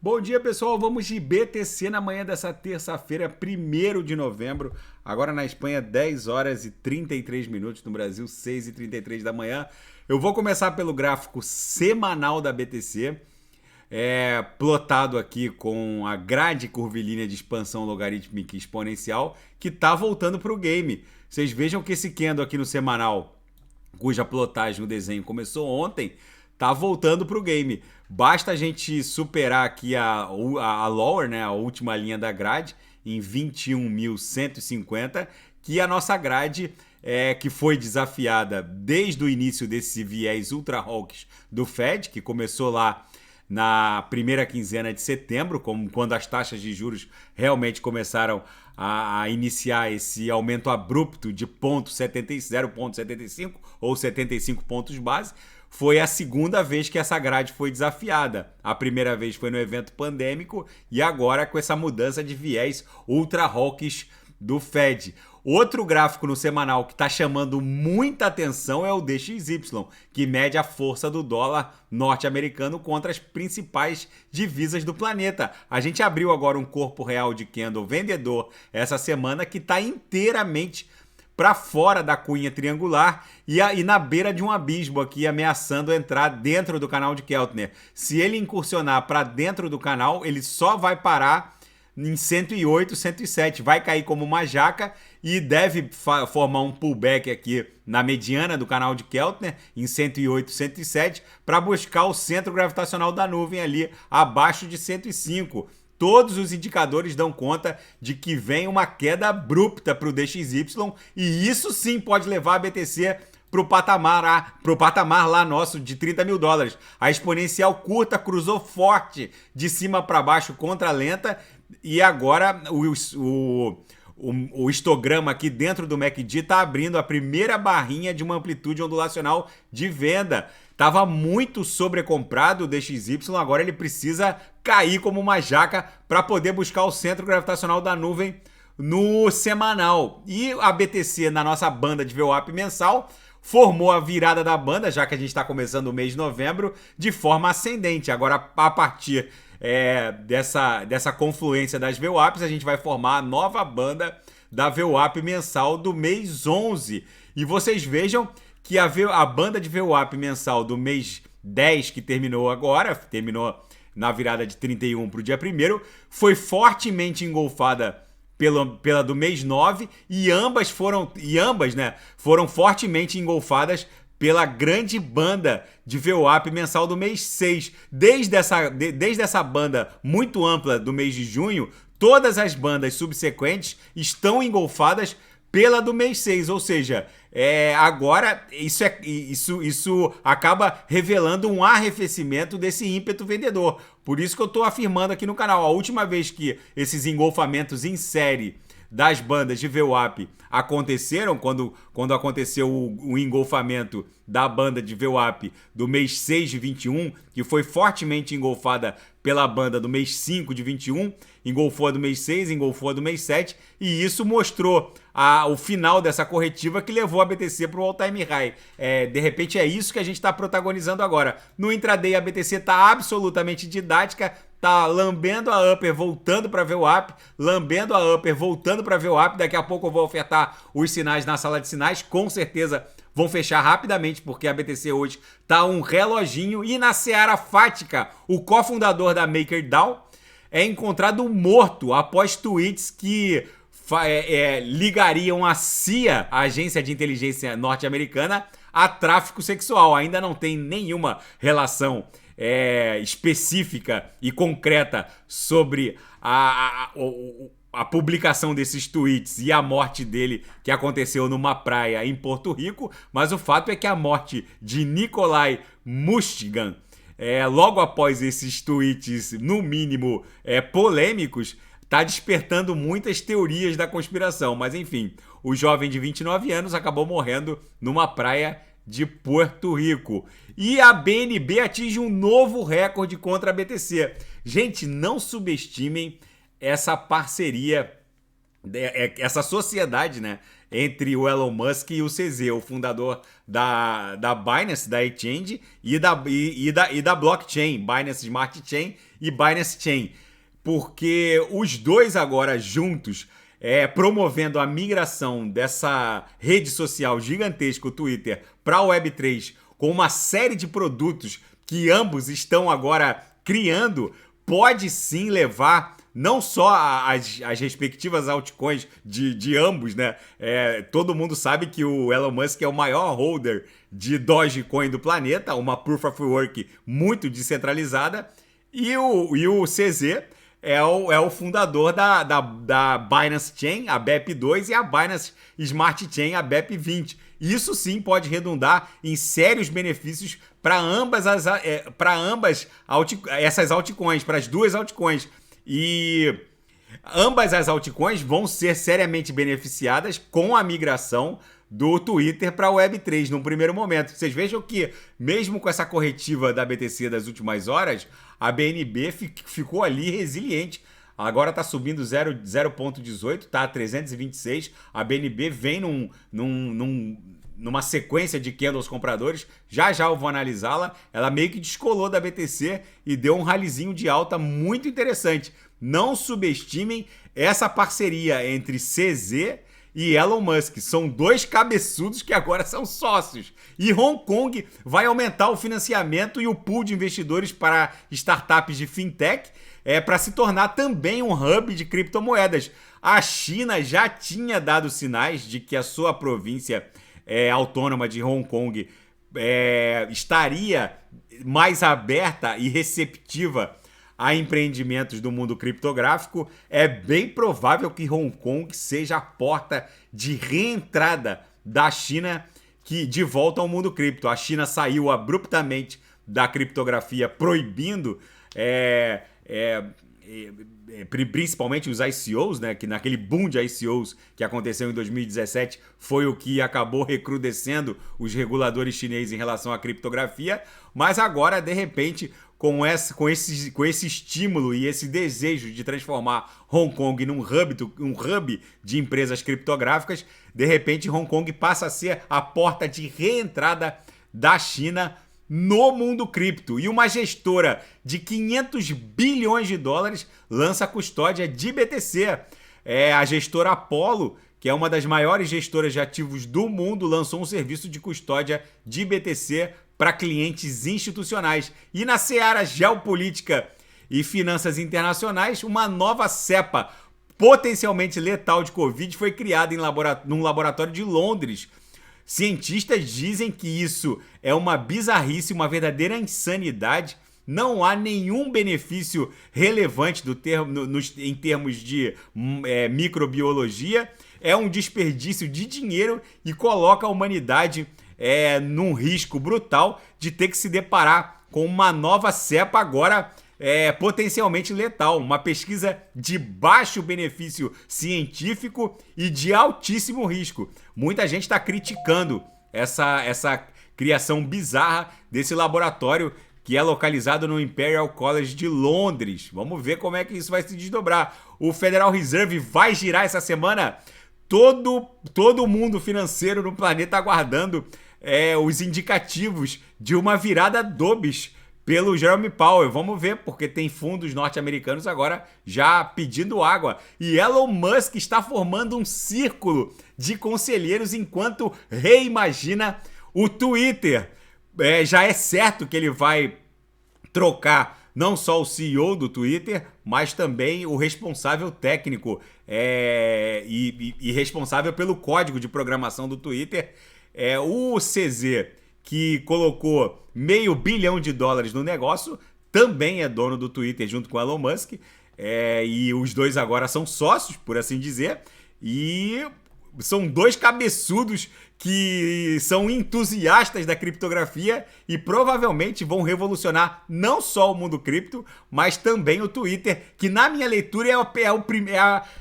Bom dia, pessoal. Vamos de BTC na manhã dessa terça-feira, 1º de novembro. Agora na Espanha, 10 horas e 33 minutos. No Brasil, 6 e 33 da manhã. Eu vou começar pelo gráfico semanal da BTC. Plotado aqui com a grade curvilínea de expansão logarítmica exponencial que está voltando para o game. Vocês vejam que esse candle aqui no semanal, cuja plotagem, o desenho começou ontem, tá voltando para o game. Basta a gente superar aqui a lower, né, a última linha da grade, em 21.150, que a nossa grade, que foi desafiada desde o início desse viés ultra hawkish do Fed, que começou lá na primeira quinzena de setembro, quando as taxas de juros realmente começaram a iniciar esse aumento abrupto de 0,75 ou 75 pontos base. Foi a segunda vez que essa grade foi desafiada. A primeira vez foi no evento pandêmico e agora com essa mudança de viés ultra hawkish do Fed. Outro gráfico no semanal que está chamando muita atenção é o DXY, que mede a força do dólar norte-americano contra as principais divisas do planeta. A gente abriu agora um corpo real de candle vendedor essa semana que está inteiramente para fora da cunha triangular e na beira de um abismo aqui, ameaçando entrar dentro do canal de Keltner. Se ele incursionar para dentro do canal, ele só vai parar em 108, 107, vai cair como uma jaca e deve formar um pullback aqui na mediana do canal de Keltner, em 108, 107, para buscar o centro gravitacional da nuvem ali abaixo de 105. Todos os indicadores dão conta de que vem uma queda abrupta para o DXY e isso sim pode levar a BTC para o patamar lá nosso de 30 mil dólares. A exponencial curta cruzou forte de cima para baixo contra a lenta e agora o histograma aqui dentro do MACD está abrindo a primeira barrinha de uma amplitude ondulacional de venda. Estava muito sobrecomprado o DXY, agora ele precisa cair como uma jaca para poder buscar o centro gravitacional da nuvem no semanal. E a BTC, na nossa banda de VWAP mensal, formou a virada da banda, já que a gente está começando o mês de novembro, de forma ascendente. Agora, a partir dessa confluência das VWAPs, a gente vai formar a nova banda da VWAP mensal do mês 11. E vocês vejam que a banda de VWAP mensal do mês 10, que terminou agora, terminou na virada de 31 para o dia 1º, foi fortemente engolfada pela do mês 9 e ambas foram fortemente engolfadas pela grande banda de VWAP mensal do mês 6. Desde essa banda muito ampla do mês de junho, todas as bandas subsequentes estão engolfadas pela do mês 6, ou seja, agora isso acaba revelando um arrefecimento desse ímpeto vendedor. Por isso que eu estou afirmando aqui no canal, a última vez que esses engolfamentos em série das bandas de VWAP aconteceram, quando aconteceu o engolfamento da banda de VWAP do mês 6 de 21, que foi fortemente engolfada pela banda do mês 5 de 21, engolfou a do mês 6, engolfou a do mês 7, e isso mostrou o final dessa corretiva que levou a BTC para o all-time high. De repente é isso que a gente está protagonizando agora. No intraday a BTC está absolutamente didática, tá lambendo a upper, voltando para VWAP, lambendo a upper, voltando para VWAP. Daqui a pouco eu vou ofertar os sinais na sala de sinais, com certeza vão fechar rapidamente, porque a BTC hoje tá um reloginho. E na seara fática, o cofundador da MakerDAO é encontrado morto após tweets que ligariam a CIA, a agência de inteligência norte-americana, a tráfico sexual. Ainda não tem nenhuma relação específica e concreta sobre a publicação desses tweets e a morte dele, que aconteceu numa praia em Porto Rico, mas o fato é que a morte de Nikolai Mushkin, logo após esses tweets, no mínimo, polêmicos, está despertando muitas teorias da conspiração. Mas enfim, o jovem de 29 anos acabou morrendo numa praia de Porto Rico. E a BNB atinge um novo recorde contra a BTC. Gente, não subestimem essa parceria, essa sociedade, né, entre o Elon Musk e o CZ, o fundador da Binance, da Exchange e da blockchain, Binance Smart Chain e Binance Chain. Porque os dois agora juntos, promovendo a migração dessa rede social gigantesca, o Twitter, para a Web3, com uma série de produtos que ambos estão agora criando, pode sim levar não só as respectivas altcoins de ambos, né? Todo mundo sabe que o Elon Musk é o maior holder de Dogecoin do planeta, uma Proof of Work muito descentralizada, e o CZ é o fundador da Binance Chain, a BEP2, e a Binance Smart Chain, a BEP20. Isso sim pode redundar em sérios benefícios para essas altcoins, para as duas altcoins. E ambas as altcoins vão ser seriamente beneficiadas com a migração do Twitter para a Web3 num primeiro momento. Vocês vejam que, mesmo com essa corretiva da BTC das últimas horas, a BNB ficou ali resiliente. Agora está subindo 0,18, está a 326. A BNB vem numa sequência de candles compradores. Já eu vou analisá-la. Ela meio que descolou da BTC e deu um ralizinho de alta muito interessante. Não subestimem essa parceria entre CZ e Elon Musk. São dois cabeçudos que agora são sócios. E Hong Kong vai aumentar o financiamento e o pool de investidores para startups de fintech para se tornar também um hub de criptomoedas. A China já tinha dado sinais de que a sua província autônoma de Hong Kong estaria mais aberta e receptiva a empreendimentos do mundo criptográfico. É bem provável que Hong Kong seja a porta de reentrada da China de volta ao mundo cripto. A China saiu abruptamente da criptografia, proibindo principalmente os ICOs, né? Que naquele boom de ICOs que aconteceu em 2017 foi o que acabou recrudescendo os reguladores chineses em relação à criptografia. Mas agora, de repente, com esse estímulo e esse desejo de transformar Hong Kong num hub de empresas criptográficas, de repente Hong Kong passa a ser a porta de reentrada da China no mundo cripto. E uma gestora de 500 bilhões de dólares lança a custódia de BTC. A gestora Apollo, que é uma das maiores gestoras de ativos do mundo, lançou um serviço de custódia de BTC para clientes institucionais. E na seara geopolítica e finanças internacionais, uma nova cepa potencialmente letal de Covid foi criada num laboratório de Londres. Cientistas dizem que isso é uma bizarrice, uma verdadeira insanidade. Não há nenhum benefício relevante em termos de microbiologia. É um desperdício de dinheiro e coloca a humanidade num risco brutal de ter que se deparar com uma nova cepa agora potencialmente letal. Uma pesquisa de baixo benefício científico e de altíssimo risco. Muita gente está criticando essa criação bizarra desse laboratório que é localizado no Imperial College de Londres. Vamos ver como é que isso vai se desdobrar. O Federal Reserve vai girar essa semana. Todo o mundo financeiro no planeta aguardando os indicativos de uma virada Dobbs pelo Jerome Powell. Vamos ver, porque tem fundos norte-americanos agora já pedindo água. E Elon Musk está formando um círculo de conselheiros enquanto reimagina o Twitter. Já é certo que ele vai trocar não só o CEO do Twitter, mas também o responsável técnico e responsável pelo código de programação do Twitter. O CZ, que colocou $500 bilhão no negócio, também é dono do Twitter junto com Elon Musk. E os dois agora são sócios, por assim dizer. E são dois cabeçudos que são entusiastas da criptografia e provavelmente vão revolucionar não só o mundo cripto, mas também o Twitter, que na minha leitura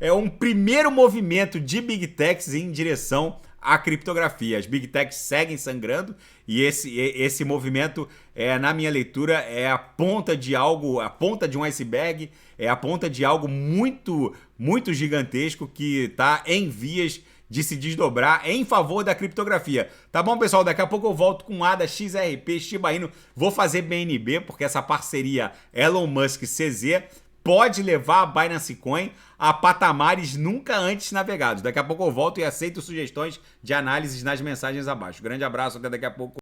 é um primeiro movimento de Big Techs em direção à criptografia. As Big Techs seguem sangrando e esse movimento, na minha leitura, é a ponta de um iceberg, é a ponta de algo muito, muito gigantesco que está em vias de se desdobrar em favor da criptografia. Tá bom, pessoal? Daqui a pouco eu volto com ADA, XRP, Shiba Inu. Vou fazer BNB, porque essa parceria Elon Musk-CZ pode levar a Binance Coin a patamares nunca antes navegados. Daqui a pouco eu volto e aceito sugestões de análises nas mensagens abaixo. Grande abraço, até daqui a pouco.